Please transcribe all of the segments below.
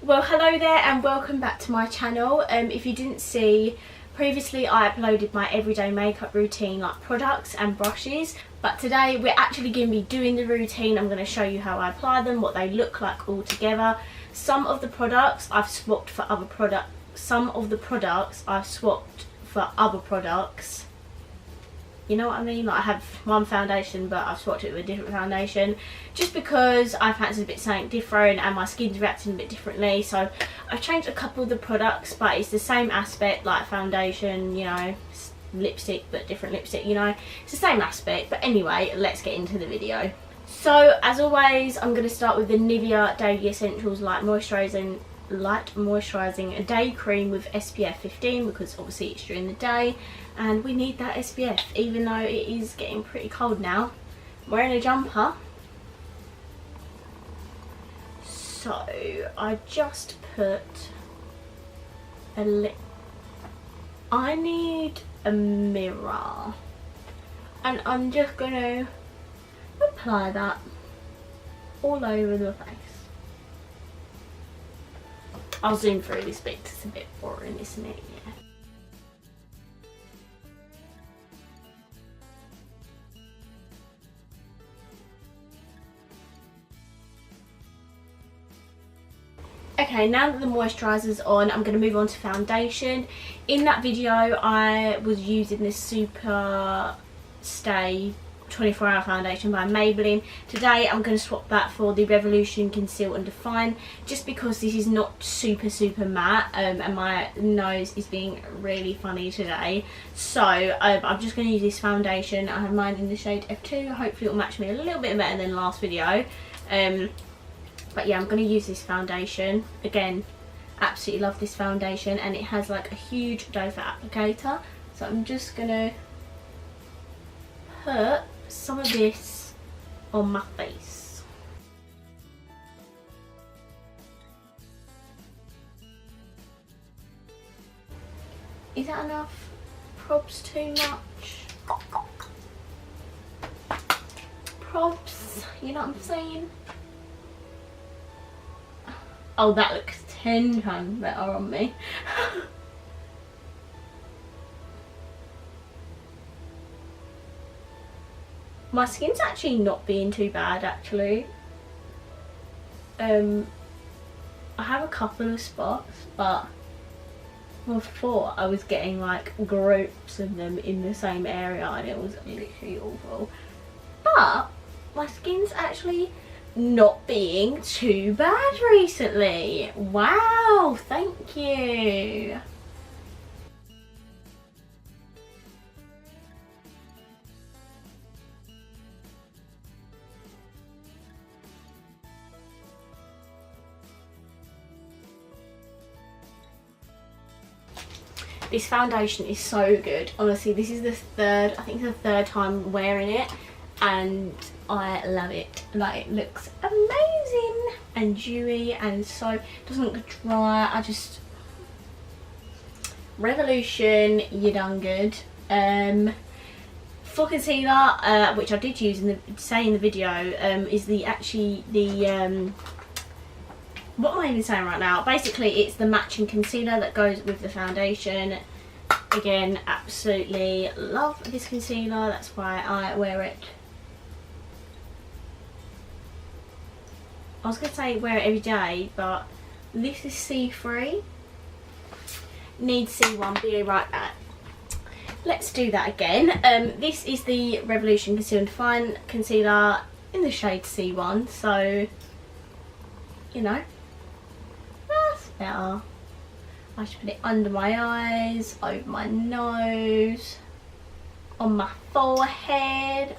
Well, hello there and welcome back to my channel. If you didn't see, previously I uploaded my everyday makeup routine, like products and brushes, but today we're actually going to be doing the routine. I'm going to show you how I apply them, what they look like all together. Some of the products I've swapped for other products. Some of the products I've swapped for other products. You know what I mean? Like, I have one foundation but I've swapped it with a different foundation just because I fancied a bit something different and my skin's reacting a bit differently. So I've changed a couple of the products, but it's the same aspect, like foundation, you know, lipstick but different lipstick, you know, it's the same aspect. But anyway, let's get into the video. So as always, I'm going to start with the Nivea Daily Essentials Light Moisturizing a day cream with SPF 15 because obviously it's during the day and we need that SPF even though it is getting pretty cold now. I'm wearing a jumper, so I just put I need a mirror and I'm just gonna apply that all over the face. I'll zoom through this bit because it's a bit boring, isn't it? Yeah. Okay, now that the moisturizer's on, I'm going to move on to foundation. In that video, I was using this Super Stay 24-hour foundation by Maybelline. Today I'm going to swap that for the Revolution Conceal and Define just because this is not super matte and my nose is being really funny today. So I'm just going to use this foundation. I have mine in the shade F2. Hopefully it'll match me a little bit better than last video. But yeah, I'm going to use this foundation. Again, absolutely love this foundation and it has like a huge doe foot applicator. So I'm just going to put some of this on my face. Is that enough? Probs too much? Probs, you know what I'm saying? Oh, that looks 10 times better on me. My skin's actually not being too bad actually. I have a couple of spots, but before I was getting like groups of them in the same area and it was literally awful. But my skin's actually not being too bad recently. Wow, thank you. This foundation is so good. Honestly, this is the third, I think the third time wearing it and I love it. Like, it looks amazing and dewy and so it doesn't look dry. I just, Revolution, you done good. For concealer, which I did use in the video, is what am I even saying right now? Basically, it's the matching concealer that goes with the foundation. Again, absolutely love this concealer. That's why I wear it. I was going to say wear it every day, but this is C3. Need C1, be right back. Let's do that again. This is the Revolution Conceal and Define concealer in the shade C1. So, you know, that's better. I should put it under my eyes, over my nose, on my forehead,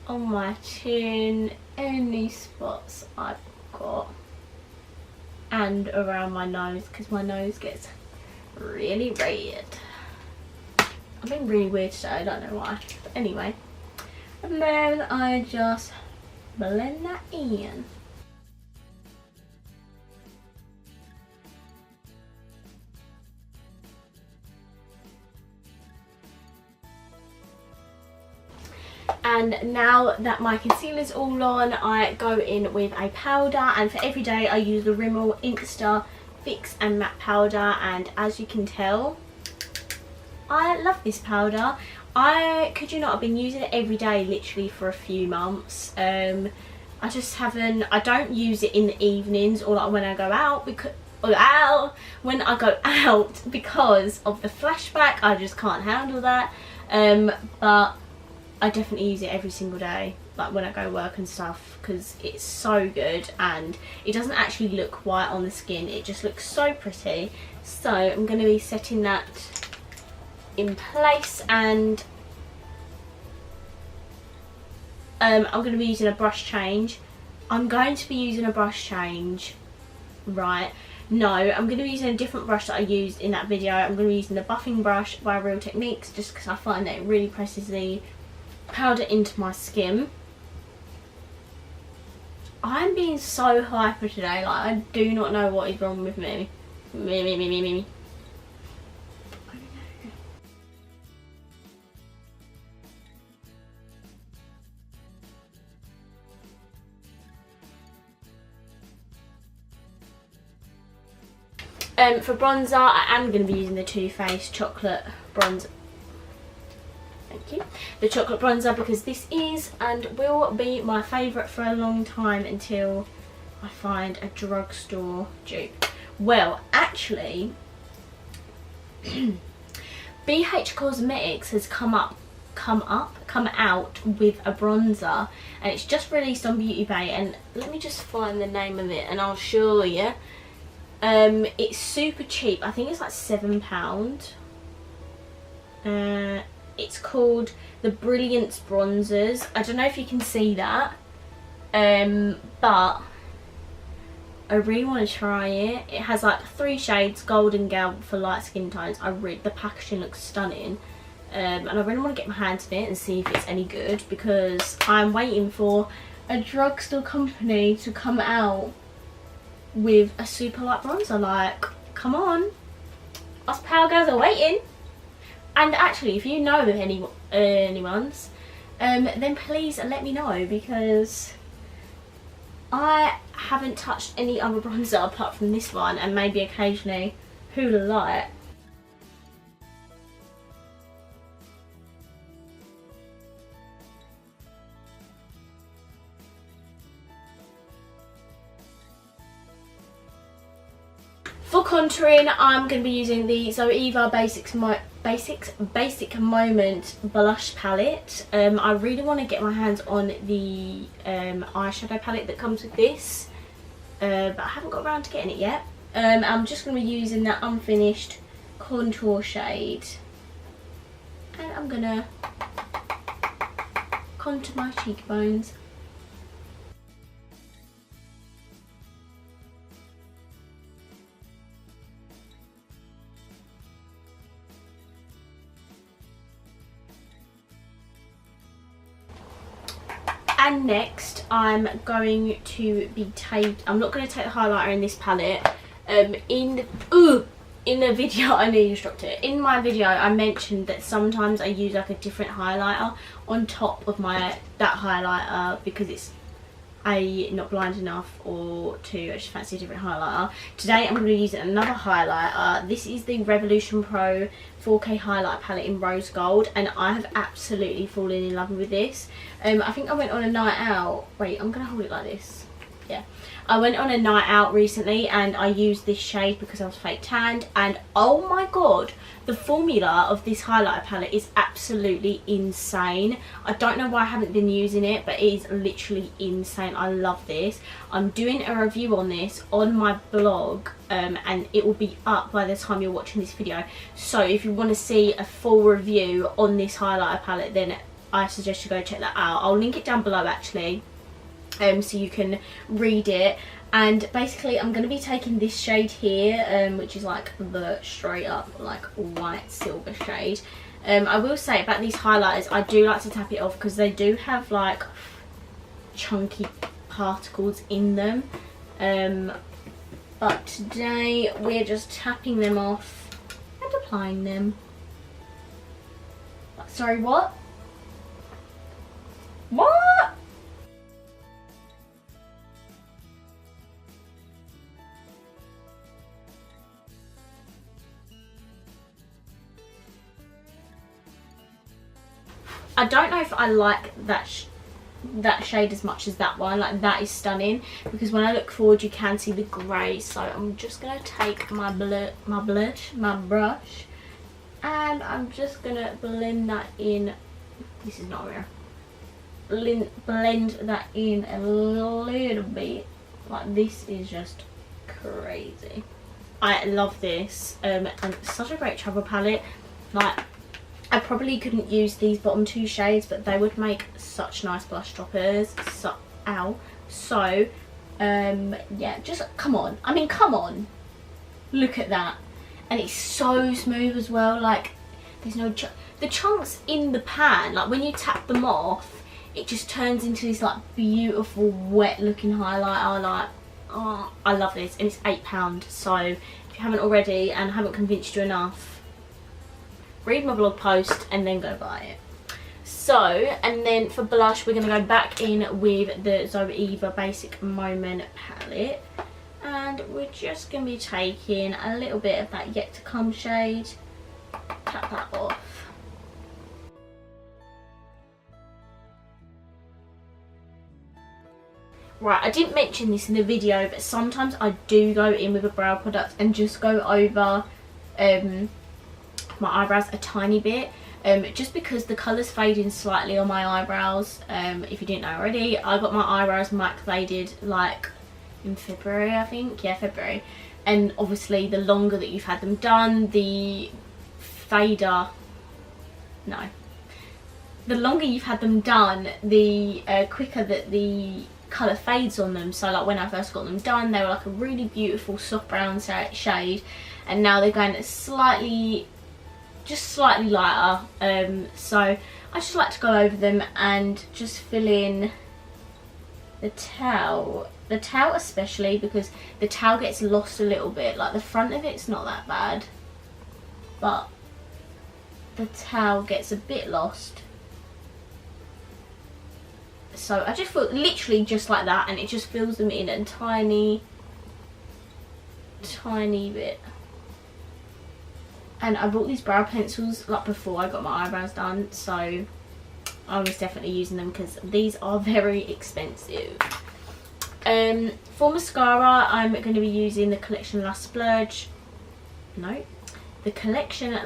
on my chin, any spots I've got, and around my nose because my nose gets really red. I've been really weird today, I don't know why, but anyway. And then I just blend that in. And now that my concealer's all on, I go in with a powder, and for every day I use the Rimmel Inkster Fix and Matte Powder, and as you can tell, I love this powder. I could you not have been using it every day literally for a few months. I just haven't, I don't use it in the evenings or like when I go out because when I go out because of the flashback. I just can't handle that. But I definitely use it every single day, like when I go work and stuff, because it's so good and it doesn't actually look white on the skin, it just looks so pretty. So I'm going to be setting that in place, and I'm going to be using a brush change. I'm going to be using a brush change, right? No, I'm going to be using a different brush that I used in that video. I'm going to be using the buffing brush by Real Techniques, just because I find that it really presses the powder into my skin. I'm being so hyper today, like I do not know what is wrong with me. Me. For bronzer, I am going to be using the Too Faced chocolate bronzer. Thank you. The chocolate bronzer, because this is and will be my favourite for a long time until I find a drugstore dupe. Well, actually, BH Cosmetics has come out with a bronzer, and it's just released on Beauty Bay, and let me just find the name of it and I'll show you. It's super cheap. I think it's like £7. It's called the Brilliance Bronzers. I don't know if you can see that, but I really want to try it. It has like 3 shades, golden gal for light skin tones. The packaging looks stunning, and I really want to get my hands on it and see if it's any good, because I'm waiting for a drugstore company to come out with a super light bronzer. Like, come on, us power girls are waiting. And actually, if you know of anyone's, then please let me know, because I haven't touched any other bronzer apart from this one, and maybe occasionally Hula Light. For contouring, I'm going to be using the Zoeva Basic Moment Blush Palette. I really want to get my hands on the eyeshadow palette that comes with this, but I haven't got around to getting it yet. I'm just going to be using that unfinished contour shade, and I'm going to contour my cheekbones. And next, I'm going to be I'm not going to take the highlighter in this palette. In the video, I nearly just dropped it. In my video, I mentioned that sometimes I use like a different highlighter on top of that highlighter, because it's not blind enough, or I just fancy a different highlighter. Today I'm going to be using another highlighter. This is the Revolution Pro 4K highlight palette in rose gold, and I have absolutely fallen in love with this. I think I went on a night out. Wait, I'm going to hold it like this. Yeah, I went on a night out recently and I used this shade because I was fake tanned, and oh my god, the formula of this highlighter palette is absolutely insane. I don't know why I haven't been using it, but it is literally insane. I love this. I'm doing a review on this on my blog, and it will be up by the time you're watching this video. So if you want to see a full review on this highlighter palette, then I suggest you go check that out. I'll link it down below actually, so you can read it. And basically I'm going to be taking this shade here, which is like the straight up like white silver shade. I will say about these highlighters, I do like to tap it off because they do have like chunky particles in them, but today we're just tapping them off and applying them. Sorry, what? I don't know if I like that shade as much as that one. Like, that is stunning, because when I look forward you can see the grey. So I'm just gonna take my brush, and I'm just gonna blend that in. This is not rare. Blend that in a little bit. Like, this is just crazy. I love this, and it's such a great travel palette. Like, I probably couldn't use these bottom two shades, but they would make such nice blush toppers. So yeah, just come on. I mean, come on, look at that. And it's so smooth as well. Like, there's no the chunks in the pan, like when you tap them off, it just turns into this like beautiful wet looking highlighter. Like, oh, I love this, and it's £8. So if you haven't already and haven't convinced you enough, read my blog post and then go buy it. So, and then for blush, we're going to go back in with the Zoe Eva Basic Moment palette, and we're just going to be taking a little bit of that Yet to Come shade, tap that off. Right, I didn't mention this in the video, but sometimes I do go in with a brow product and just go over my eyebrows a tiny bit, just because the colour's fading slightly on my eyebrows. If you didn't know already, I got my eyebrows MAC faded like in February, I think. Yeah, February. And obviously the longer that you've had them done, the longer you've had them done, the quicker that the colour fades on them. So like when I first got them done, they were like a really beautiful soft brown shade, and now they're going just slightly lighter. So I just like to go over them and just fill in the towel especially, because the towel gets lost a little bit. Like, the front of it's not that bad, but the towel gets a bit lost. So I just feel literally just like that, and it just fills them in a tiny bit. And I bought these brow pencils like before I got my eyebrows done, so I was definitely using them because these are very expensive. For mascara, I'm going to be using the Collection Lash Splurge. No, the Collection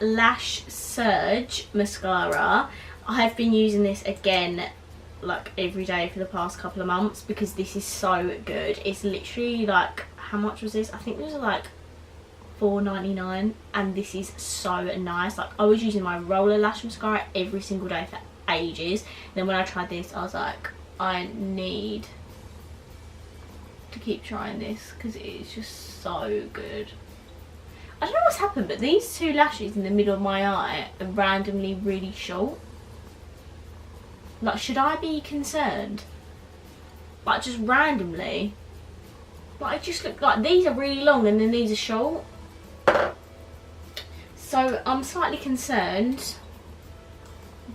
Lash Surge mascara. I've been using this again like every day for the past couple of months because this is so good. It's literally like, how much was this? I think it was like $4.99, and this is so nice. Like, I was using my roller lash mascara every single day for ages, and then when I tried this I was like, I need to keep trying this because it is just so good. I don't know what's happened, but these two lashes in the middle of my eye are randomly really short. Like, should I be concerned? Like, just randomly. Like, it just look like these are really long and then these are short. So I'm slightly concerned,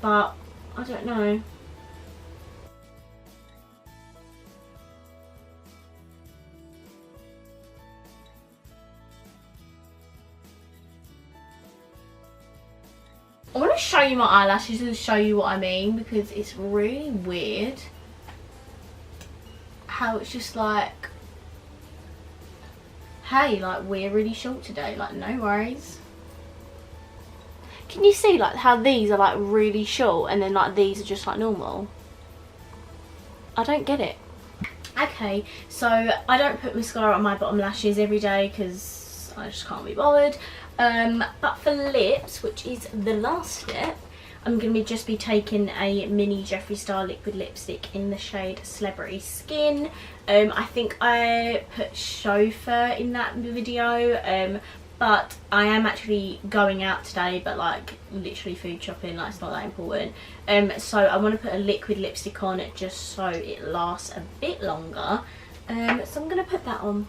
but I don't know. I want to show you my eyelashes to show you what I mean, because it's really weird how it's just like, hey, like, we're really short today, like, no worries. Can you see like how these are like really short and then like these are just like normal? I don't get it. Okay, so I don't put mascara on my bottom lashes every day because I just can't be bothered. But for lips, which is the last step, I'm going to just be taking a mini Jeffree Star liquid lipstick in the shade Celebrity Skin. I think I put chauffeur in that video, but I am actually going out today, but like literally food shopping, like it's not that important. So I want to put a liquid lipstick on it just so it lasts a bit longer. So I'm going to put that on.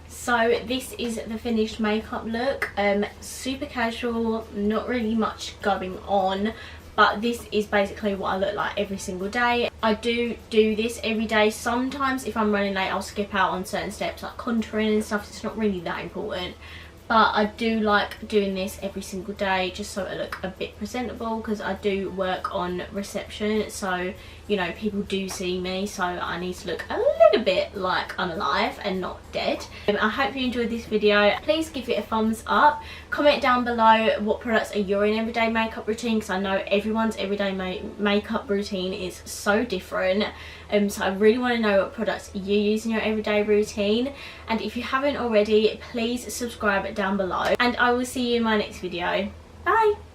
So this is the finished makeup look. Super casual, not really much going on, but this is basically what I look like every single day. I do this every day. Sometimes if I'm running late I'll skip out on certain steps like contouring and stuff. It's not really that important, but I do like doing this every single day just so I look a bit presentable, because I do work on reception, so you know, people do see me, so I need to look a little bit like I'm alive and not dead. I hope you enjoyed this video. Please give it a thumbs up. Comment down below what products are your in everyday makeup routine, because I know everyone's everyday makeup routine is so different. So I really want to know what products you use in your everyday routine. And if you haven't already, please subscribe down below. And I will see you in my next video. Bye!